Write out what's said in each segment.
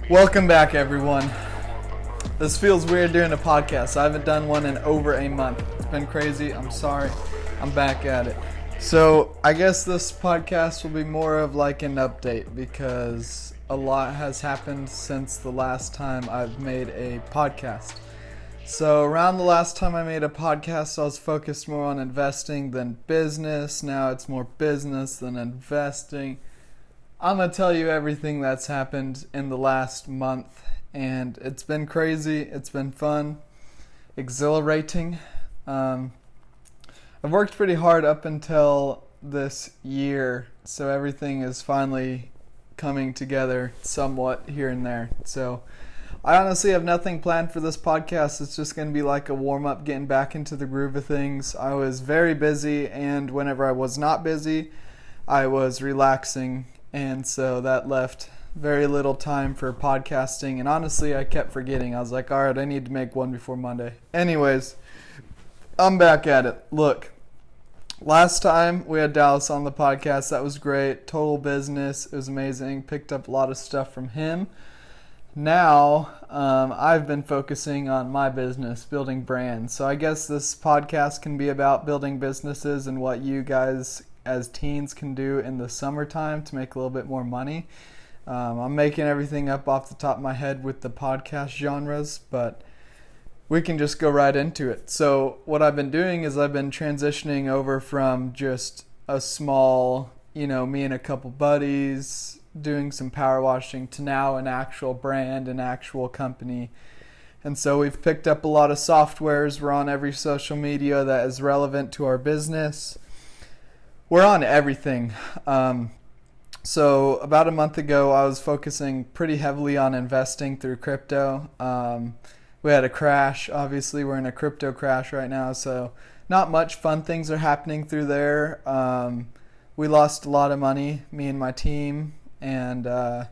Welcome back, everyone. This feels weird doing a podcast. I haven't done one in over a month. It's been crazy. I'm sorry. I'm back at it. So I guess this podcast will be more of like an update because a lot has happened since the last time I've made a podcast. So around the last time I made a podcast, I was focused more on investing than business. Now it's more business than investing. I'm going to tell you everything that's happened in the last month, and it's been crazy, it's been fun, exhilarating. I've worked pretty hard up until this year, so everything is finally coming together somewhat here and there. So I honestly have nothing planned for this podcast. It's just going to be like a warm-up, getting back into the groove of things. I was very busy, and whenever I was not busy, I was relaxing. And so that left very little time for podcasting. And honestly, I kept forgetting. I was like, all right, I need to make one before Monday. Anyways, I'm back at it. Look, last time we had Dallas on the podcast. That was great. Total business. It was amazing. Picked up a lot of stuff from him. Now, I've been focusing on my business, building brands. So I guess this podcast can be about building businesses and what you guys as teens can do in the summertime to make a little bit more money. I'm making everything up off the top of my head with the podcast genres, but we can just go right into it. So what I've been doing is I've been transitioning over from just a small, me and a couple buddies doing some power washing to now an actual brand, an actual company. And so we've picked up a lot of softwares. We're on every social media that is relevant to our business. We're on everything. So about a month ago, I was focusing pretty heavily on investing through crypto. We had a crash. Obviously, we're in a crypto crash right now, so not much fun things are happening through there. We lost a lot of money, me and my team, and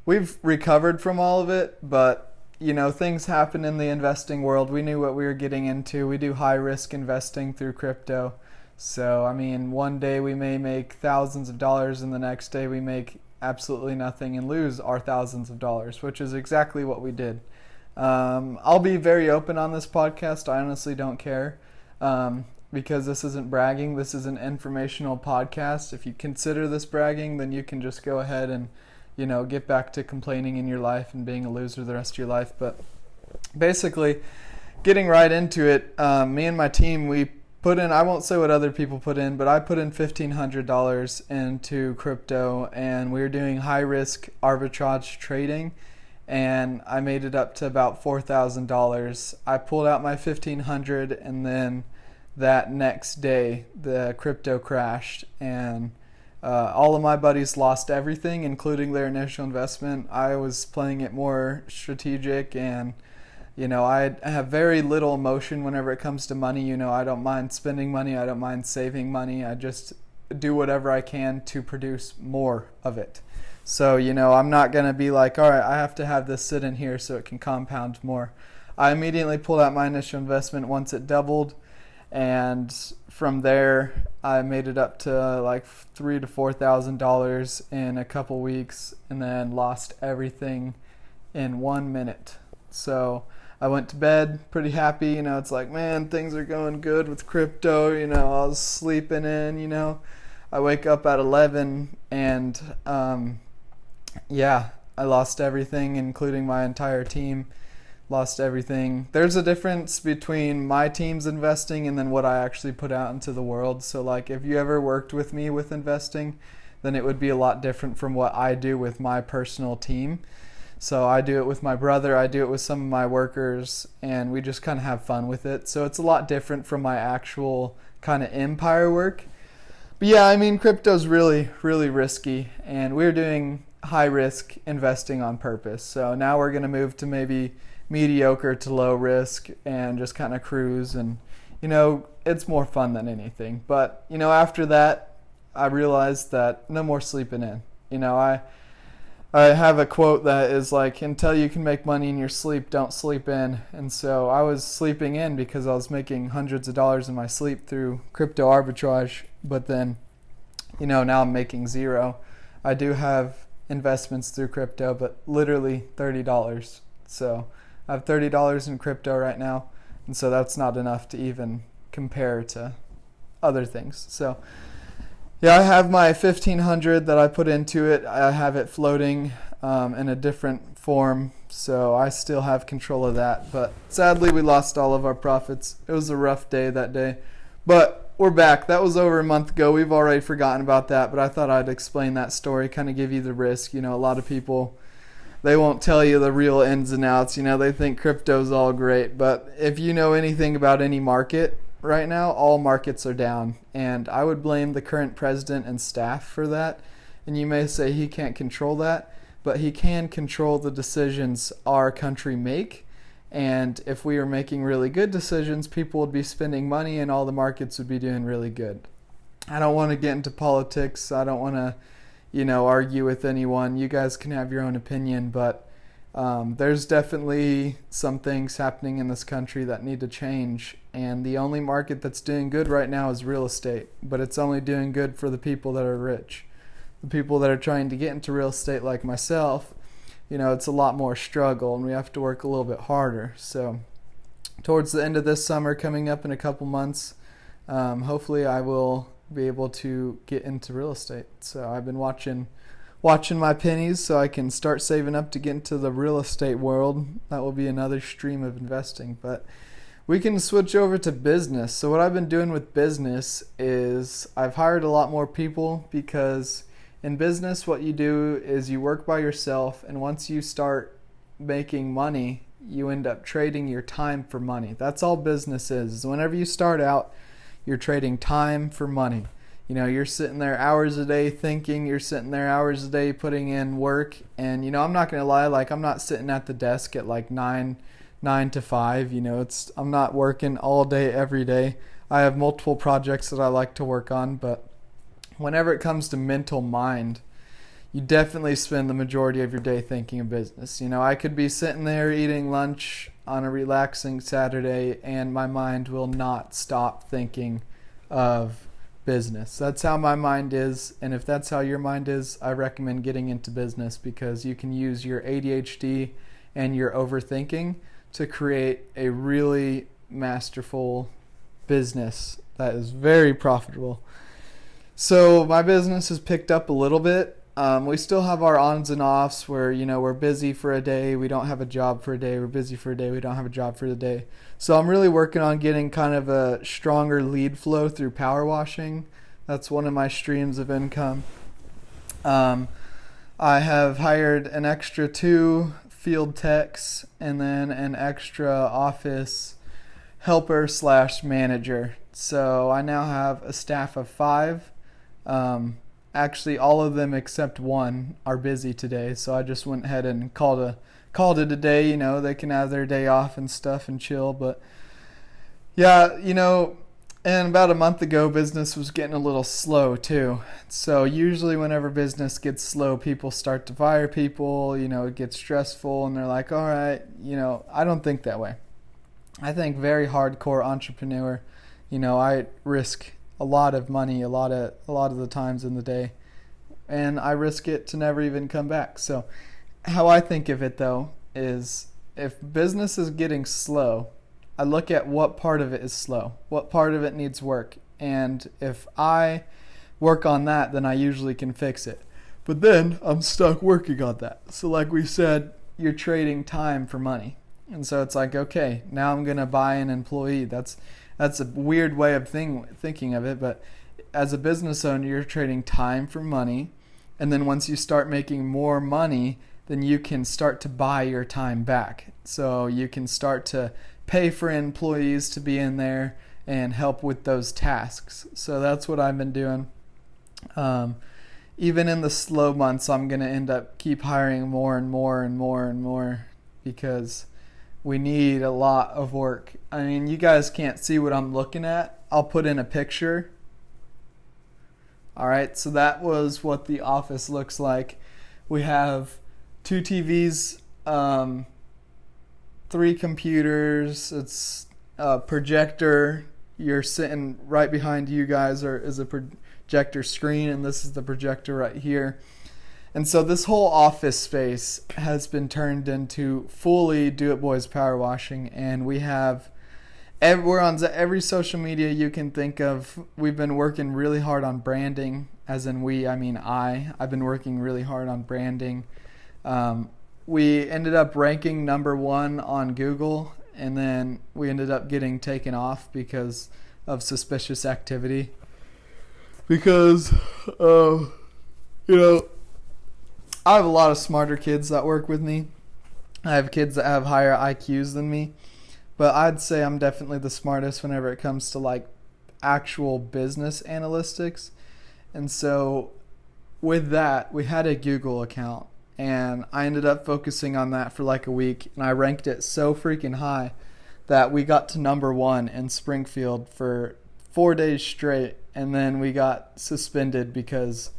we've recovered from all of it, but things happen in the investing world. We knew what we were getting into. We do high-risk investing through crypto. So, one day we may make thousands of dollars and the next day we make absolutely nothing and lose our thousands of dollars, which is exactly what we did. I'll be very open on this podcast. I honestly don't care because this isn't bragging. This is an informational podcast. If you consider this bragging, then you can just go ahead and, get back to complaining in your life and being a loser the rest of your life. But basically, getting right into it, me and my team, we put in, I won't say what other people put in, but I put in $1,500 into crypto, and we were doing high risk arbitrage trading, and I made it up to about $4,000. I pulled out my $1,500, and then that next day the crypto crashed, and all of my buddies lost everything, including their initial investment. I was playing it more strategic, and I have very little emotion whenever it comes to money. I don't mind spending money. I don't mind saving money. I just do whatever I can to produce more of it. So, I'm not going to be like, all right, I have to have this sit in here so it can compound more. I immediately pulled out my initial investment once it doubled. And from there, I made it up to like $3,000 to $4,000 in a couple weeks and then lost everything in 1 minute. So I went to bed pretty happy. It's like, man, things are going good with crypto. I was sleeping in, I wake up at 11 and, I lost everything, including my entire team. Lost everything. There's a difference between my team's investing and then what I actually put out into the world. So like if you ever worked with me with investing, then it would be a lot different from what I do with my personal team. So I do it with my brother, I do it with some of my workers, and we just kind of have fun with it. So it's a lot different from my actual kind of empire work. But yeah, crypto's really, really risky, and we're doing high risk investing on purpose. So now we're going to move to maybe mediocre to low risk and just kind of cruise, and it's more fun than anything. But after that, I realized that no more sleeping in. I have a quote that is like, until you can make money in your sleep, don't sleep in. And so I was sleeping in because I was making hundreds of dollars in my sleep through crypto arbitrage. But then, now I'm making zero. I do have, investments through crypto, but literally $30. So I have $30 in crypto right now, and so that's not enough to even compare to other things. So yeah, I have my 1500 that I put into it. I have it floating in a different form, so I still have control of that. But sadly, we lost all of our profits. It was a rough day that day, but we're back. That was over a month ago. We've already forgotten about that, but I thought I'd explain that story, kind of give you the risk. You know, a lot of people, they won't tell you the real ins and outs. You know, they think crypto's all great, but if you know anything about any market right now, all markets are down, and I would blame the current president and staff for that. And you may say he can't control that, but he can control the decisions our country make. And if we were making really good decisions, people would be spending money and all the markets would be doing really good. I don't want to get into politics. I don't want to, argue with anyone. You guys can have your own opinion, but there's definitely some things happening in this country that need to change. And the only market that's doing good right now is real estate, but it's only doing good for the people that are rich. The people that are trying to get into real estate like myself, it's a lot more struggle and we have to work a little bit harder. So towards the end of this summer, coming up in a couple months, hopefully I will be able to get into real estate. So I've been watching my pennies so I can start saving up to get into the real estate world. That will be another stream of investing. But we can switch over to business. So what I've been doing with business is I've hired a lot more people, because in business what you do is you work by yourself, and once you start making money, you end up trading your time for money. That's all business is. Whenever you start out, you're trading time for money. You're sitting there hours a day thinking, you're sitting there hours a day putting in work, and I'm not going to lie, I'm not sitting at the desk at 9 to 5, I'm not working all day every day. I have multiple projects that I like to work on, but whenever it comes to mental mind, you definitely spend the majority of your day thinking of business. I could be sitting there eating lunch on a relaxing Saturday and my mind will not stop thinking of business. That's how my mind is, and if that's how your mind is, I recommend getting into business, because you can use your ADHD and your overthinking to create a really masterful business that is very profitable. So my business has picked up a little bit. We still have our ons and offs where, we're busy for a day, we don't have a job for a day, we're busy for a day, we don't have a job for the day. So I'm really working on getting kind of a stronger lead flow through power washing. That's one of my streams of income. I have hired an extra 2 field techs and then an extra office helper / manager. So I now have a staff of 5. Actually, all of them except one are busy today, so I just went ahead and called it a day. They can have their day off and stuff and chill. But yeah, and about a month ago, business was getting a little slow too. So usually whenever business gets slow, people start to fire people. It gets stressful, and they're like, all right, I don't think that way. I think very hardcore entrepreneur. I risk a lot of money a lot of the times in the day, and I risk it to never even come back. So how I think of it though is, if business is getting slow, I look at what part of it is slow, what part of it needs work, and if I work on that, then I usually can fix it. But then I'm stuck working on that. So like we said, you're trading time for money. And so it's like, okay, now I'm going to buy an employee. That's a weird way of thinking of it, but as a business owner, you're trading time for money, and then once you start making more money, then you can start to buy your time back. So you can start to pay for employees to be in there and help with those tasks. So that's what I've been doing. Even in the slow months, I'm going to end up keep hiring more and more and more and more, because we need a lot of work. I mean, you guys can't see what I'm looking at. I'll put in a picture. All right, so that was what the office looks like. We have 2 TVs, 3 computers. It's a projector. You're sitting right behind you guys is a projector screen, and this is the projector right here. And so this whole office space has been turned into fully Do It Boys power washing, and we're on every social media you can think of. We've been working really hard on branding, as in we, I mean I've been working really hard on branding. We ended up ranking number 1 on Google, and then we ended up getting taken off because of suspicious activity. Because, I have a lot of smarter kids that work with me. I have kids that have higher IQs than me. But I'd say I'm definitely the smartest whenever it comes to like actual business analytics. And so with that, we had a Google account, and I ended up focusing on that for like a week, and I ranked it so freaking high that we got to number 1 in Springfield for 4 days straight, and then we got suspended because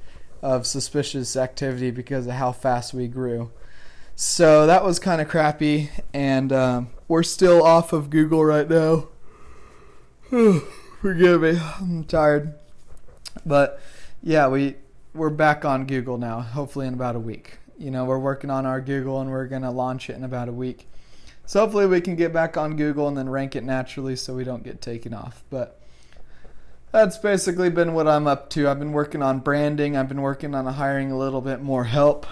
of suspicious activity because of how fast we grew. So that was kind of crappy, and we're still off of Google right now. Forgive me, I'm tired. But yeah, we're back on Google now, hopefully in about a week. We're working on our Google, and we're going to launch it in about a week. So hopefully we can get back on Google and then rank it naturally so we don't get taken off. But that's basically been what I'm up to. I've been working on branding. I've been working on hiring a little bit more help.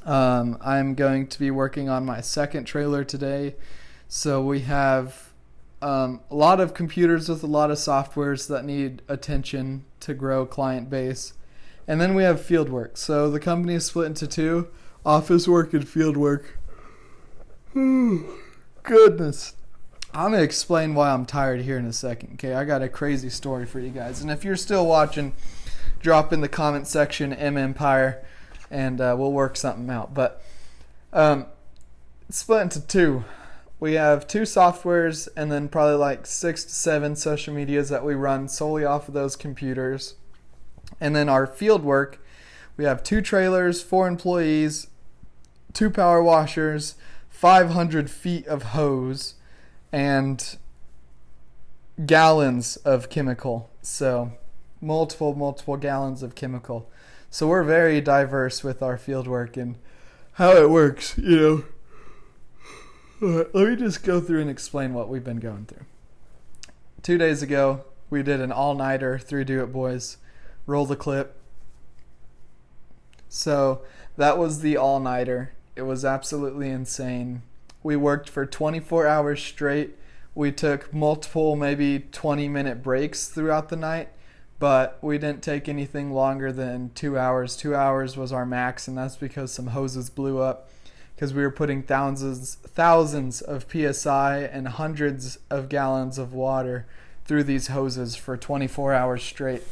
I'm going to be working on my second trailer today. So we have a lot of computers with a lot of softwares that need attention to grow client base. And then we have field work. So the company is split into 2, office work and field work. Goodness. I'm going to explain why I'm tired here in a second, okay? I got a crazy story for you guys. And if you're still watching, drop in the comment section Empire, and we'll work something out. But it's split into 2. We have 2 softwares, and then probably like 6 to 7 social medias that we run solely off of those computers. And then our field work, we have 2 trailers, 4 employees, 2 power washers, 500 feet of hose, and gallons of chemical. So multiple gallons of chemical. So we're very diverse with our field work and how it works, Let me just go through and explain what we've been going through. 2 days ago, we did an all-nighter through Do It Boys. Roll the clip. So that was the all-nighter. It was absolutely insane. We worked for 24 hours straight. We took multiple, maybe 20-minute breaks throughout the night, but we didn't take anything longer than 2 hours. 2 hours was our max, and that's because some hoses blew up because we were putting thousands of PSI and hundreds of gallons of water through these hoses for 24 hours straight.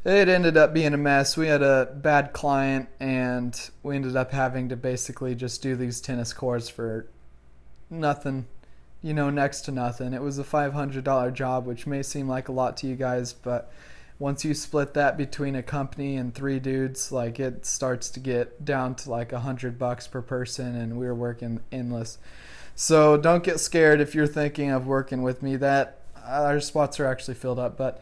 It ended up being a mess. We had a bad client, and we ended up having to basically just do these tennis courts for nothing, next to nothing. It was a $500 job, which may seem like a lot to you guys, but once you split that between a company and 3 dudes, like it starts to get down to like $100 per person, and we were working endless. So don't get scared if you're thinking of working with me. That our spots are actually filled up, but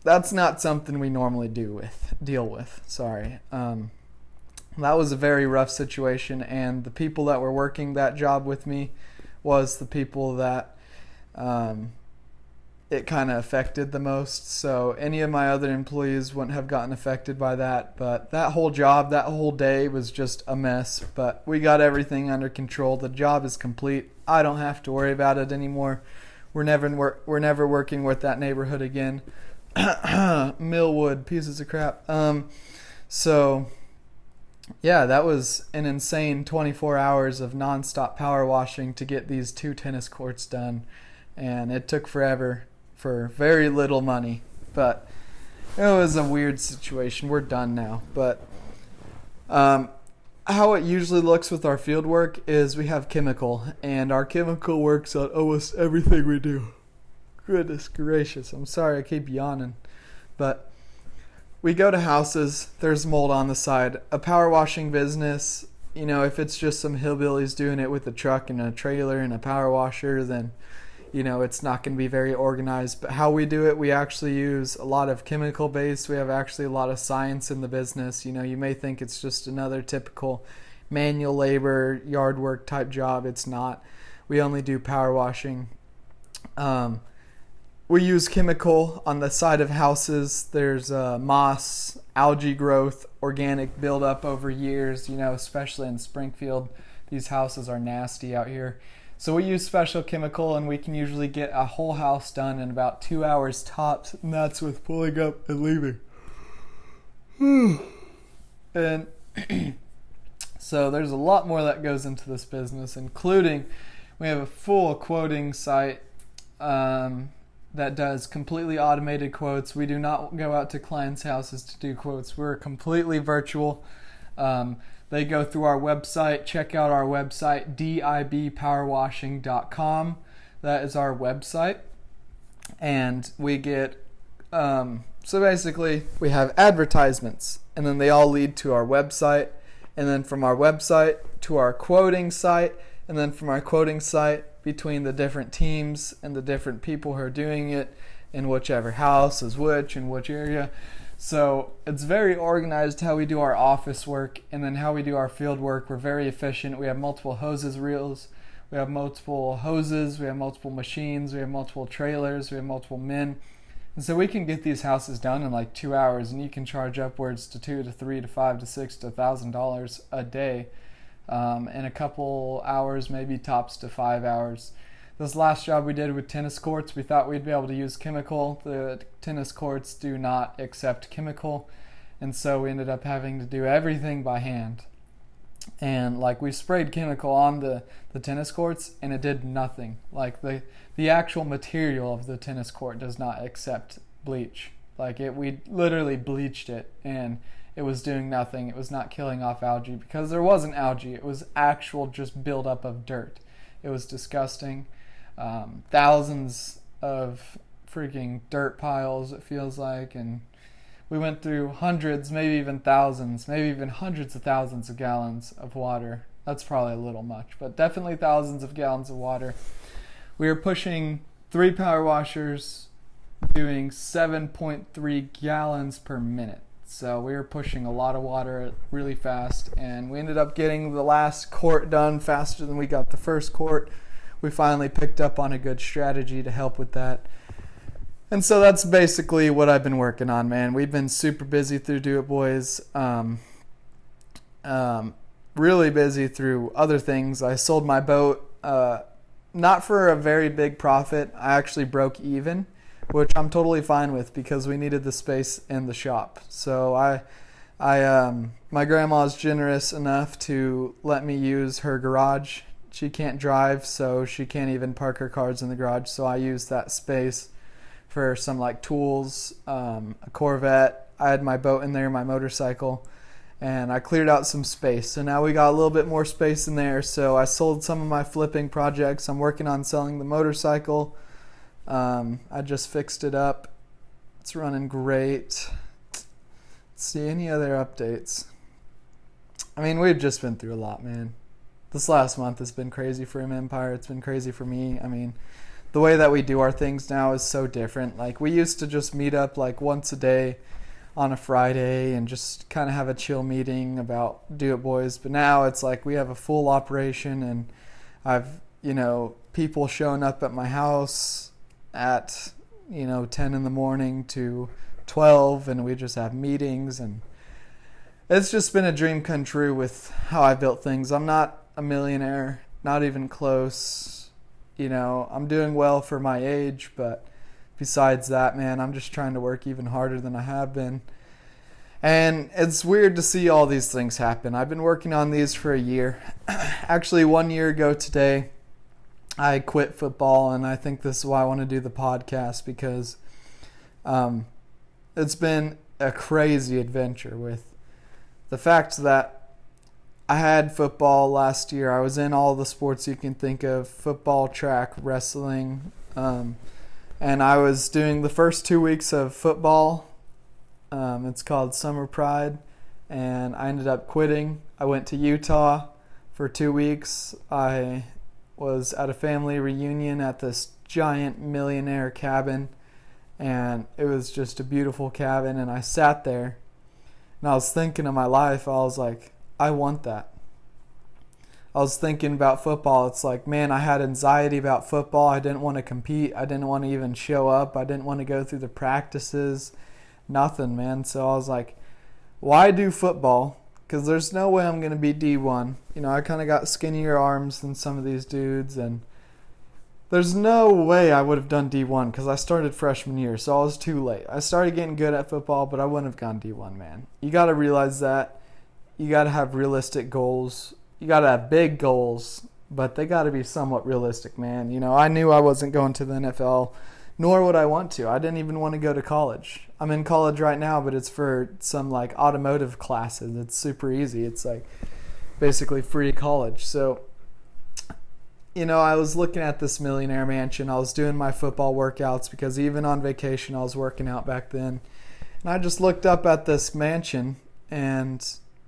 that's not something we normally deal with. Sorry. That was a very rough situation, and the people that were working that job with me was the people that it kind of affected the most. So any of my other employees wouldn't have gotten affected by that, but that whole job, that whole day was just a mess. But we got everything under control. The job is complete. I don't have to worry about it anymore. We're never working with that neighborhood again. Millwood, pieces of crap. So yeah, that was an insane 24 hours of nonstop power washing to get these 2 tennis courts done, and it took forever for very little money. But it was a weird situation. We're done now. But how it usually looks with our field work is we have chemical, and our chemical works on almost everything we do. Goodness gracious, I'm sorry I keep yawning. But we go to houses, there's mold on the side. A power washing business, if it's just some hillbillies doing it with a truck and a trailer and a power washer, then, it's not going to be very organized. But how we do it, we actually use a lot of chemical base. We have actually a lot of science in the business. You may think it's just another typical manual labor, yard work type job. It's not. We only do power washing. We use chemical on the side of houses. There's moss, algae growth, organic buildup over years, especially in Springfield. These houses are nasty out here. So we use special chemical, and we can usually get a whole house done in about 2 hours tops, and that's with pulling up and leaving. And so there's a lot more that goes into this business, including we have a full quoting site that does completely automated quotes. We do not go out to clients' houses to do quotes. We're completely virtual. They go through our website. Check out our website, dibpowerwashing.com. That is our website. And we get, so basically we have advertisements, and then they all lead to our website, and then from our website to our quoting site, and then from our quoting site between the different teams and the different people who are doing it in whichever house is which in which area. So it's very organized how we do our office work, and then how we do our field work. We're very efficient. We have multiple reels. We have multiple hoses. We have multiple machines. We have multiple trailers. We have multiple men. And so we can get these houses done in like 2 hours, and you can charge upwards to $2 to $3 to $5 to $6 to $1,000 a day. In a couple hours, maybe tops to 5 hours. This last job we did with tennis courts, we thought we'd be able to use chemical. The tennis courts do not accept chemical, and so we ended up having to do everything by hand. And we sprayed chemical on the tennis courts, and it did nothing. The actual material of the tennis court does not accept bleach. We literally bleached it, and it was doing nothing. It was not killing off algae, because there wasn't algae. It was actual just buildup of dirt. It was disgusting. Thousands of freaking dirt piles, it feels like, and we went through hundreds, maybe even thousands, maybe even hundreds of thousands of gallons of water. That's probably a little much, but definitely thousands of gallons of water. We were pushing 3 power washers, doing 7.3 gallons per minute. So we were pushing a lot of water really fast, and we ended up getting the last quart done faster than we got the first quart. We finally picked up on a good strategy to help with that. And so that's basically what I've been working on, man. We've been super busy through Do It Boys. Really busy through other things. I sold my boat, not for a very big profit. I actually broke even, which I'm totally fine with, because we needed the space in the shop. So my grandma's generous enough to let me use her garage. She can't drive, so she can't even park her cars in the garage. So I used that space for some tools, a Corvette. I had my boat in there, my motorcycle, and I cleared out some space. So now we got a little bit more space in there. So I sold some of my flipping projects. I'm working on selling the motorcycle. I just fixed it up. It's running great. Let's see, any other updates? I mean, we've just been through a lot, man. This last month has been crazy for Empire. It's been crazy for me. I mean, the way that we do our things now is so different. We used to just meet up once a day on a Friday and just kind of have a chill meeting about Do It Boys. But now it's we have a full operation, and I've, people showing up at my house at 10 in the morning to 12, and we just have meetings, and it's just been a dream come true with how I built things. I'm not a millionaire, not even close. I'm doing well for my age, but besides that, man, I'm just trying to work even harder than I have been. And it's weird to see all these things happen. I've been working on these for a year. Actually, 1 year ago today, I quit football, and I think this is why I want to do the podcast, because it's been a crazy adventure with the fact that I had football last year. I was in all the sports you can think of: football, track, wrestling, and I was doing the first 2 weeks of football. It's called Summer Pride, and I ended up quitting. I went to Utah for 2 weeks. I was at a family reunion at this giant millionaire cabin, and it was just a beautiful cabin, and I sat there and I was thinking of my life. I was like, I want that. I was thinking about football. It's like, man, I had anxiety about football. I didn't want to compete. I didn't want to even show up. I didn't want to go through the practices. Nothing, man. So I was like, why do football? Because there's no way I'm going to be D1. You know, I kind of got skinnier arms than some of these dudes, and there's no way I would have done D1 because I started freshman year, so I was too late. I started getting good at football, but I wouldn't have gone D1, man. You got to realize that. You got to have realistic goals. You got to have big goals, but they got to be somewhat realistic, man. You know, I knew I wasn't going to the NFL, nor would I want to. I didn't even want to go to college. I'm in college right now, but it's for some like automotive classes. It's super easy. It's like basically free college. So, you know, I was looking at this millionaire mansion. I was doing my football workouts because even on vacation I was working out back then. And I just looked up at this mansion, and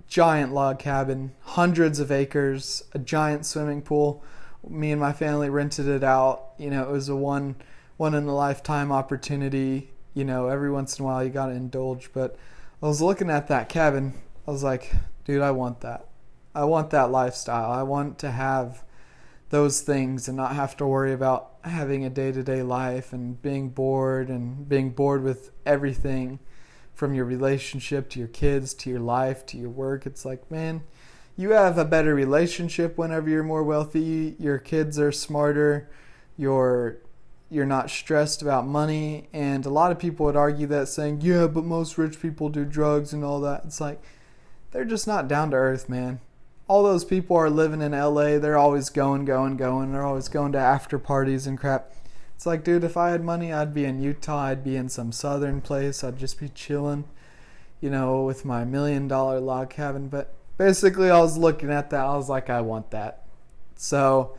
giant log cabin, hundreds of acres, a giant swimming pool. Me and my family rented it out. You know, it was a one in a lifetime opportunity. You know, every once in a while you got to indulge. But I was looking at that cabin. I was like, dude, I want that. I want that lifestyle. I want to have those things and not have to worry about having a day-to-day life and being bored with everything, from your relationship to your kids to your life to your work. It's like, man, you have a better relationship whenever you're more wealthy. Your kids are smarter. You're not stressed about money. And a lot of people would argue that, saying, yeah, but most rich people do drugs and all that. It's like, they're just not down to earth, man. All those people are living in LA. They're always going. They're always going to after parties and crap. It's like, dude, if I had money, I'd be in Utah. I'd be in some southern place. I'd just be chilling, you know, with my $1 million log cabin. But basically, I was looking at that. I was like, I want that. So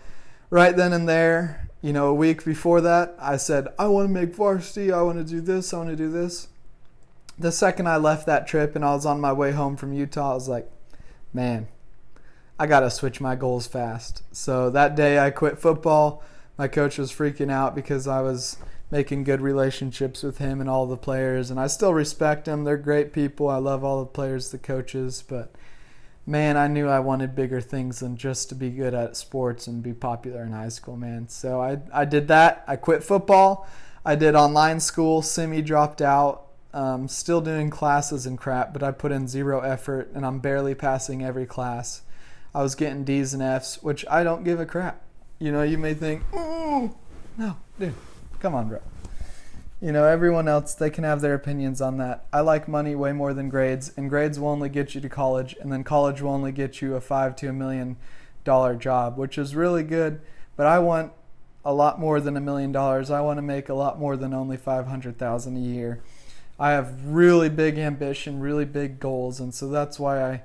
right then and there, you know, a week before that, I said, I want to make varsity. I want to do this. I want to do this. The second I left that trip and I was on my way home from Utah, I was like, man, I got to switch my goals fast. So that day I quit football. My coach was freaking out because I was making good relationships with him and all the players. And I still respect them. They're great people. I love all the players, the coaches. But, man, I knew I wanted bigger things than just to be good at sports and be popular in high school, man. So I did that. I quit football. I did online school. Semi-dropped out. Still doing classes and crap, but I put in zero effort, and I'm barely passing every class. I was getting D's and F's, which I don't give a crap. You know, you may think, no, dude, come on, bro. You know, everyone else, they can have their opinions on that. I like money way more than grades, and grades will only get you to college, and then college will only get you a $5 to $1 million job, which is really good, but I want a lot more than $1 million. I want to make a lot more than only $500,000 a year. I have really big ambition, really big goals, and so that's why I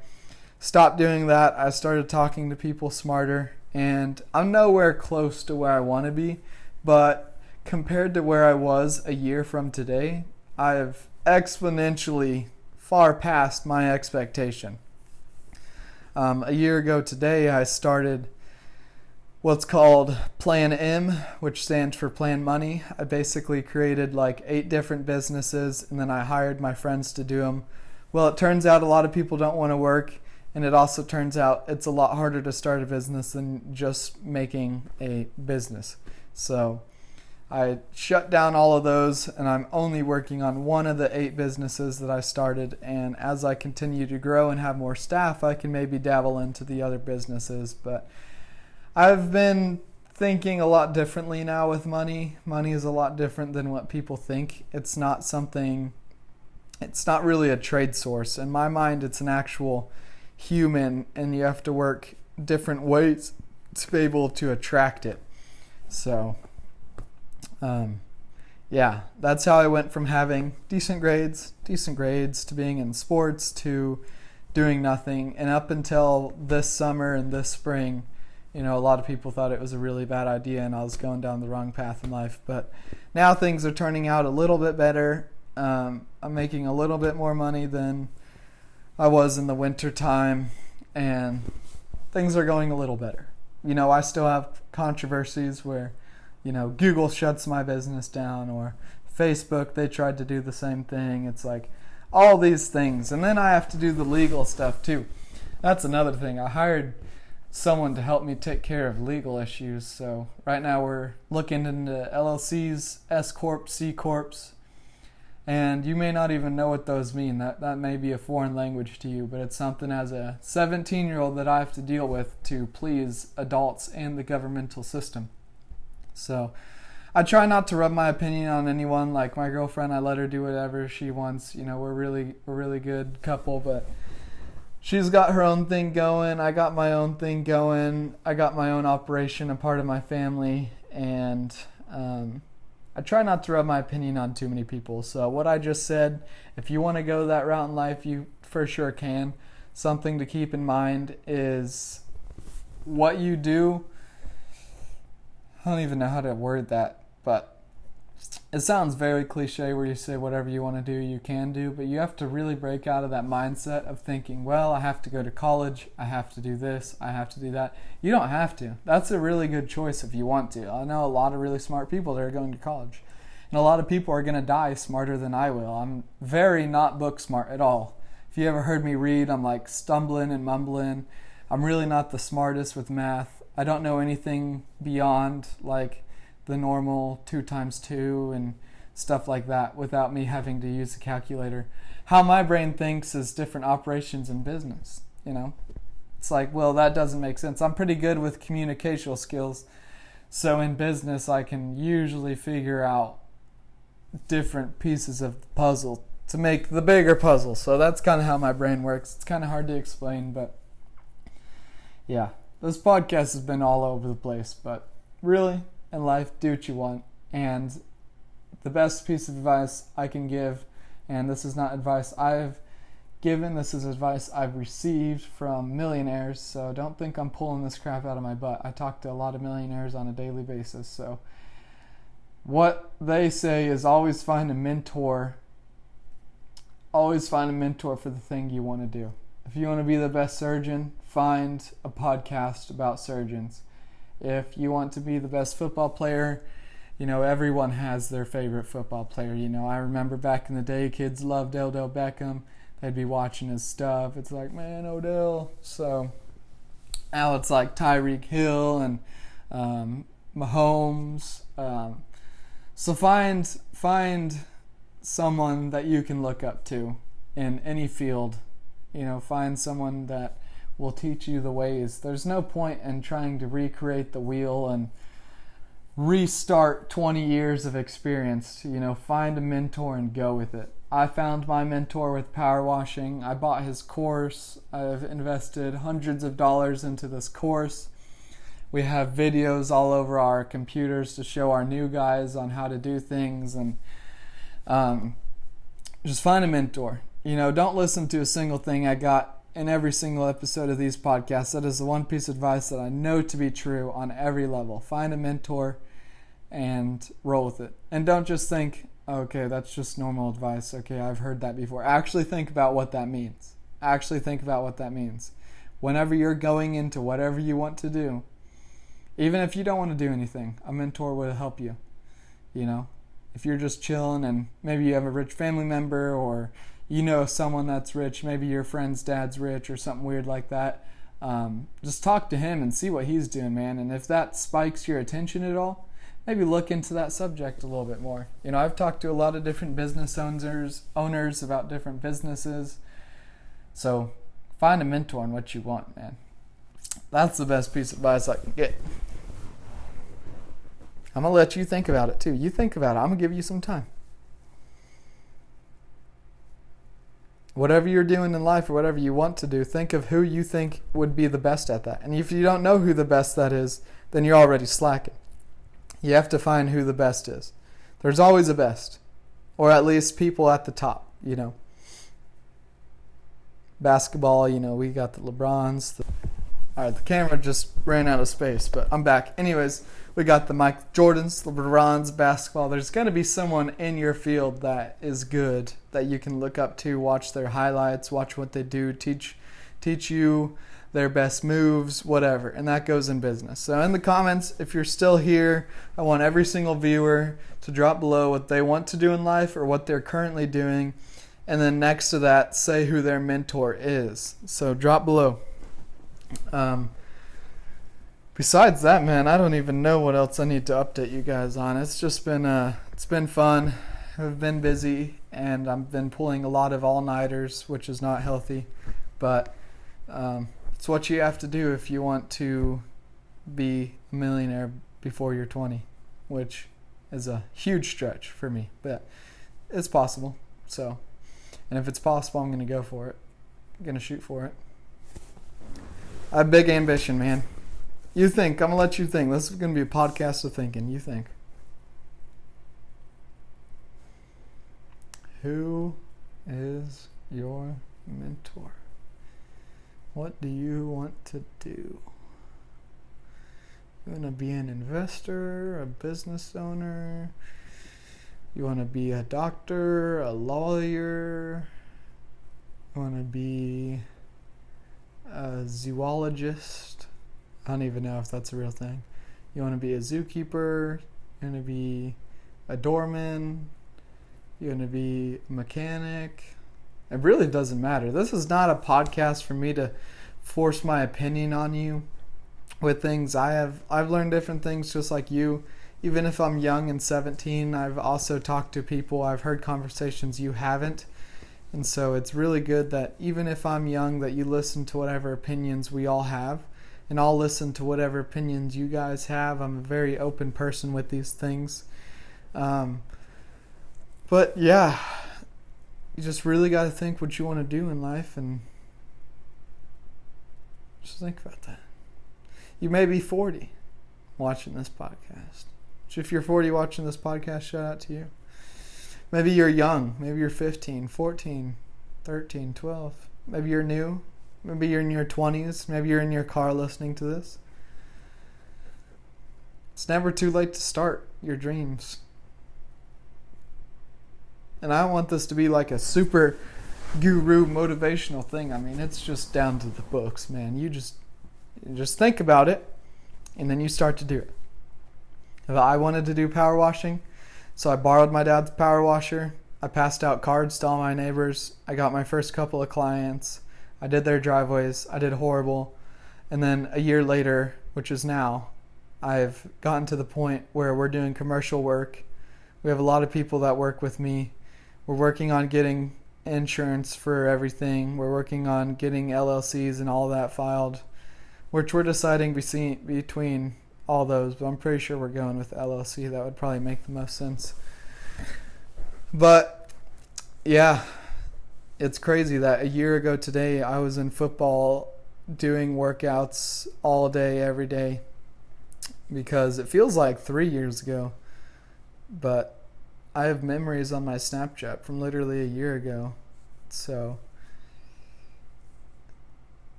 stopped doing that. I started talking to people smarter, and I'm nowhere close to where I want to be, but compared to where I was a year from today, I have exponentially far past my expectation. A year ago today, I started what's called Plan M, which stands for Plan Money. I basically created like 8 different businesses, and then I hired my friends to do them. Well, it turns out a lot of people don't want to work, and it also turns out it's a lot harder to start a business than just making a business. So I shut down all of those, and I'm only working on one of the 8 businesses that I started. And as I continue to grow and have more staff, I can maybe dabble into the other businesses. But I've been thinking a lot differently now with money. Money is a lot different than what people think. It's not really a trade source. In my mind, it's an actual human, and you have to work different ways to be able to attract it. So yeah, that's how I went from having decent grades to being in sports to doing nothing. And up until this summer and this spring, you know, a lot of people thought it was a really bad idea and I was going down the wrong path in life. But now things are turning out a little bit better. I'm making a little bit more money than I was in the winter time, and things are going a little better. I still have controversies where, Google shuts my business down, or Facebook, they tried to do the same thing. It's like all these things. And then I have to do the legal stuff too. That's another thing. I hired someone to help me take care of legal issues. So right now we're looking into LLCs, S Corp, C Corps, and you may not even know what those mean. That may be a foreign language to you, but it's something as a 17-year-old that I have to deal with to please adults and the governmental system. So I try not to rub my opinion on anyone. Like my girlfriend, I let her do whatever she wants. We're really good couple, but she's got her own thing going. I got my own thing going. I got my own operation, a part of my family, and I try not to rub my opinion on too many people. So what I just said, if you want to go that route in life, you for sure can. Something to keep in mind is what you do. I don't even know how to word that, but it sounds very cliche where you say whatever you want to do, you can do, but you have to really break out of that mindset of thinking, well, I have to go to college, I have to do this, I have to do that. You don't have to. That's a really good choice if you want to. I know a lot of really smart people that are going to college, and a lot of people are going to die smarter than I will. I'm very not book smart at all. If you ever heard me read, I'm like stumbling and mumbling. I'm really not the smartest with math. I don't know anything beyond like the normal 2 times 2 and stuff like that without me having to use a calculator. How my brain thinks is different operations in business, It's like, well, that doesn't make sense. I'm pretty good with communicational skills. So in business, I can usually figure out different pieces of the puzzle to make the bigger puzzle. So that's kind of how my brain works. It's kind of hard to explain, but yeah. This podcast has been all over the place, but really, in life, do what you want. And the best piece of advice I can give, and this is not advice I've given, this is advice I've received from millionaires, so don't think I'm pulling this crap out of my butt. I talk to a lot of millionaires on a daily basis, so what they say is always find a mentor. Always find a mentor for the thing you want to do. If you want to be the best surgeon, find a podcast about surgeons. If you want to be the best football player, everyone has their favorite football player. I remember back in the day, kids loved Odell Beckham. They'd be watching his stuff. It's like, man, Odell. So now it's like Tyreek Hill and Mahomes. So find someone that you can look up to in any field. Find someone that will teach you the ways. There's no point in trying to recreate the wheel and restart 20 years of experience. Find a mentor and go with it. I found my mentor with power washing. I bought his course. I've invested hundreds of dollars into this course. We have videos all over our computers to show our new guys on how to do things, and just find a mentor. Don't listen to a single thing I got in every single episode of these podcasts. That is the one piece of advice that I know to be true on every level. Find a mentor and roll with it. And don't just think, okay, that's just normal advice. Okay, I've heard that before. Actually think about what that means. Whenever you're going into whatever you want to do, even if you don't want to do anything, a mentor will help you. If you're just chilling and maybe you have a rich family member, or someone that's rich, maybe your friend's dad's rich or something weird like that, just talk to him and see what he's doing, man. And if that spikes your attention at all, maybe look into that subject a little bit more. I've talked to a lot of different business owners about different businesses. So find a mentor on what you want, man. That's the best piece of advice I can get. I'm going to let you think about it too. You think about it. I'm going to give you some time. Whatever you're doing in life or whatever you want to do, think of who you think would be the best at that. And if you don't know who the best that is, then you're already slacking. You have to find who the best is. There's always a best, or at least people at the top, Basketball, we got the LeBrons. All right, the camera just ran out of space, but I'm back. Anyways, we got the Mike Jordans, LeBrons, basketball. There's going to be someone in your field that is good that you can look up to, watch their highlights, watch what they do, teach you their best moves, whatever. And that goes in business. So in the comments, if you're still here, I want every single viewer to drop below what they want to do in life or what they're currently doing. And then next to that, say who their mentor is. So drop below. Besides that, man, I don't even know what else I need to update you guys on. It's just been it's been fun. I've been busy, and I've been pulling a lot of all-nighters, which is not healthy. But it's what you have to do if you want to be a millionaire before you're 20, which is a huge stretch for me, but it's possible. So, and if it's possible, I'm going to go for it. I'm going to shoot for it. I have big ambition, man. You think. I'm going to let you think. This is going to be a podcast of thinking. You think. Who is your mentor? What do you want to do? You want to be an investor, a business owner? You want to be a doctor, a lawyer? You want to be a zoologist? I don't even know if that's a real thing. You want to be a zookeeper? You want to be a doorman? You want to be a mechanic? It really doesn't matter. This is not a podcast for me to force my opinion on you with things. I've learned different things just like you. Even if I'm young and 17, I've also talked to people. I've heard conversations you haven't. And so it's really good that even if I'm young, that you listen to whatever opinions we all have. And I'll listen to whatever opinions you guys have. I'm a very open person with these things. But yeah, you just really got to think what you want to do in life and just think about that. You may be 40 watching this podcast. So if you're 40 watching this podcast, shout out to you. Maybe you're young. Maybe you're 15, 14, 13, 12. Maybe you're new. Maybe you're in your 20s. Maybe you're in your car listening to this. It's never too late to start your dreams. And I want this to be like a super guru motivational thing. I mean, it's just down to the books, man. You just think about it, and then you start to do it. If I wanted to do power washing, so I borrowed my dad's power washer. I passed out cards to all my neighbors. I got my first couple of clients. I did their driveways. I did horrible. And then a year later, which is now, I've gotten to the point where we're doing commercial work. We have a lot of people that work with me. We're working on getting insurance for everything. We're working on getting LLCs and all that filed, which we're deciding between all those, but I'm pretty sure we're going with LLC. That would probably make the most sense. But yeah, it's crazy that a year ago today I was in football doing workouts all day, every day, because it feels like 3 years ago. But I have memories on my Snapchat from literally a year ago. So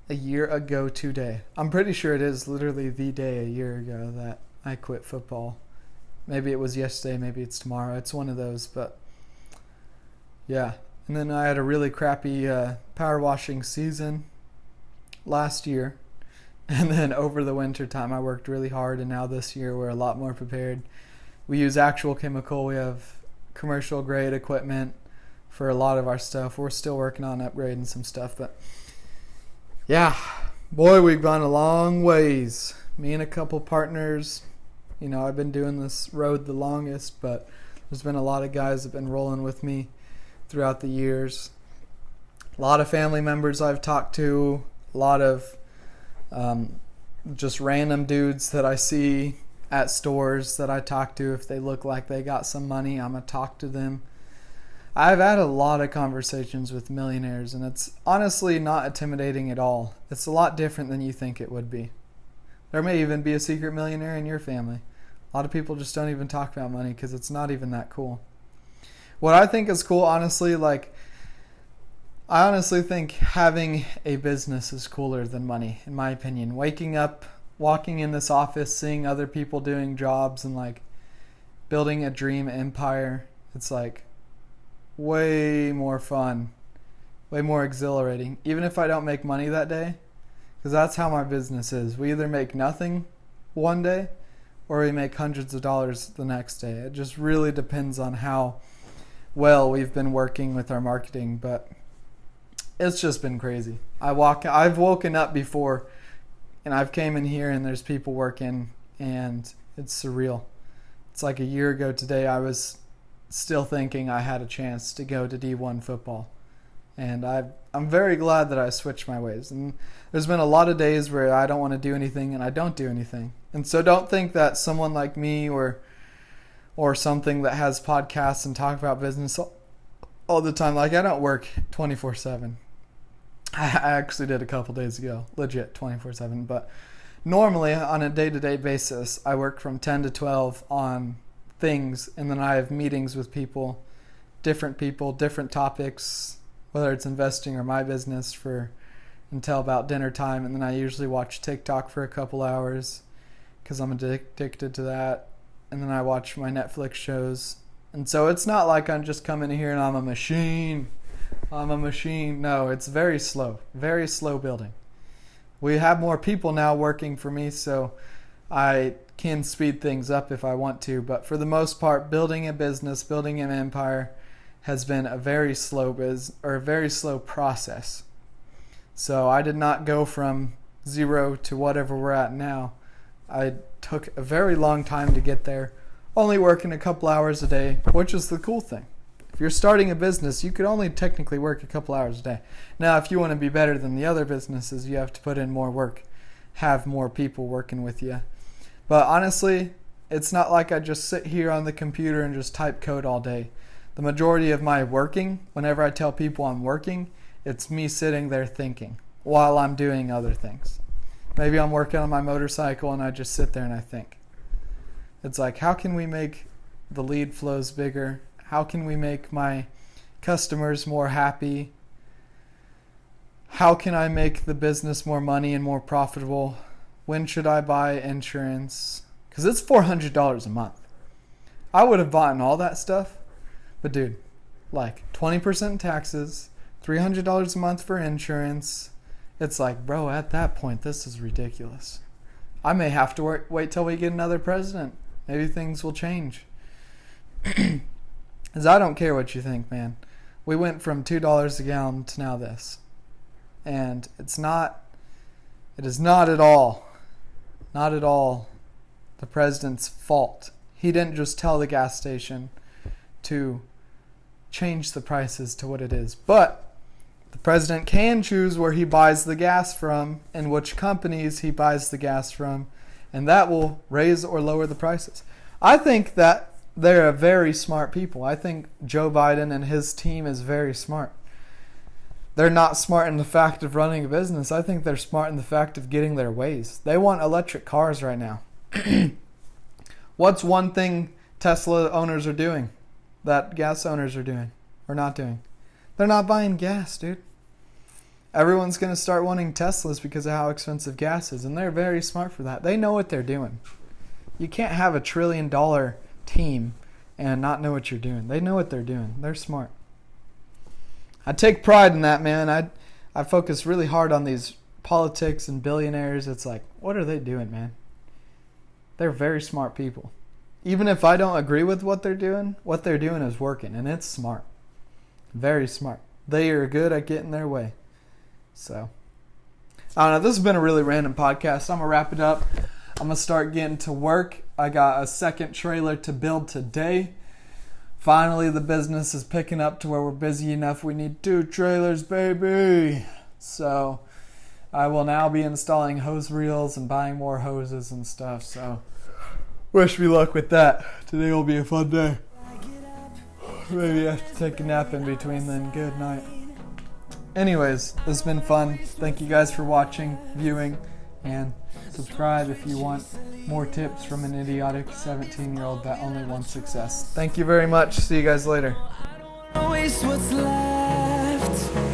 a year ago today. I'm pretty sure it is literally the day a year ago that I quit football. Maybe it was yesterday, maybe it's tomorrow. It's one of those, but yeah. And then I had a really crappy power washing season last year. And then over the winter time, I worked really hard. And now this year, we're a lot more prepared. We use actual chemical. We have commercial grade equipment for a lot of our stuff. We're still working on upgrading some stuff. But yeah, boy, we've gone a long ways. Me and a couple partners. You know, I've been doing this road the longest, but there's been a lot of guys that have been rolling with me throughout the years. A lot of family members I've talked to, a lot of just random dudes that I see at stores that I talk to. If they look like they got some money, I'm going to talk to them. I've had a lot of conversations with millionaires, and it's honestly not intimidating at all. It's a lot different than you think it would be. There may even be a secret millionaire in your family. A lot of people just don't even talk about money because it's not even that cool. What I think is cool, honestly, I honestly think having a business is cooler than money, in my opinion. Waking up, walking in this office, seeing other people doing jobs and building a dream empire, it's way more fun, way more exhilarating. Even if I don't make money that day, Because that's how my business is. We either make nothing one day or we make hundreds of dollars the next day. It just really depends on how well we've been working with our marketing, but it's just been crazy. I've woken up before and I've came in here and there's people working and it's surreal. It's like a year ago today I was still thinking I had a chance to go to D1 football. And I'm very glad that I switched my ways. And there's been a lot of days where I don't want to do anything and I don't do anything. And so don't think that someone like me or something that has podcasts and talk about business all the time, like I don't work 24/7. I actually did a couple days ago, legit 24/7. But normally on a day-to-day basis, I work from 10 to 12 on things. And then I have meetings with people, different topics, whether it's investing or my business until about dinner time. And then I usually watch TikTok for a couple hours because I'm addicted to that. And then I watch my Netflix shows. And so it's not like I'm just coming here and I'm a machine. No, it's very slow building. We have more people now working for me, so I can speed things up if I want to. But for the most part, building a business, building an empire has been a very slow process. So I did not go from 0 to whatever we're at now. I took a very long time to get there, only working a couple hours a day, which is the cool thing. If you're starting a business, you could only technically work a couple hours a day. Now, if you want to be better than the other businesses, you have to put in more work, have more people working with you. But honestly, it's not like I just sit here on the computer and just type code all day. The majority of my working, whenever I tell people I'm working, it's me sitting there thinking while I'm doing other things. Maybe I'm working on my motorcycle and I just sit there and I think. It's like, how can we make the lead flows bigger? How can we make my customers more happy? How can I make the business more money and more profitable? When should I buy insurance? Because it's $400 a month. I would have bought all that stuff. But dude, like 20% in taxes, $300 a month for insurance. It's like, bro, at that point, this is ridiculous. I may have to wait till we get another president. Maybe things will change. Because I don't care what you think, man. We went from $2 a gallon to now this. And it is not at all the president's fault. He didn't just tell the gas station to change the prices to what it is. But the president can choose where he buys the gas from and which companies he buys the gas from, and that will raise or lower the prices. I think that they're very smart people. I think Joe Biden and his team is very smart. They're not smart in the fact of running a business. I think they're smart in the fact of getting their ways. They want electric cars right now. What's one thing Tesla owners are doing that gas owners are doing or not doing? They're not buying gas, dude. Everyone's going to start wanting Teslas because of how expensive gas is, and they're very smart for that. They know what they're doing. You can't have $1 trillion team and not know what you're doing. They know what they're doing. They're smart. I take pride in that, man. I focus really hard on these politics and billionaires. It's like, what are they doing, man? They're very smart people. Even if I don't agree with what they're doing is working, and it's smart. Very smart. They are good at getting their way. So, I don't know. This has been a really random podcast. I'm going to wrap it up. I'm going to start getting to work. I got a second trailer to build today. Finally, the business is picking up to where we're busy enough. We need 2 trailers, baby. So, I will now be installing hose reels and buying more hoses and stuff. So, wish me luck with that. Today will be a fun day. Maybe I have to take a nap in between then. Good night. Anyways, this has been fun. Thank you guys for watching, viewing, and subscribe if you want more tips from an idiotic 17-year-old that only wants success. Thank you very much. See you guys later.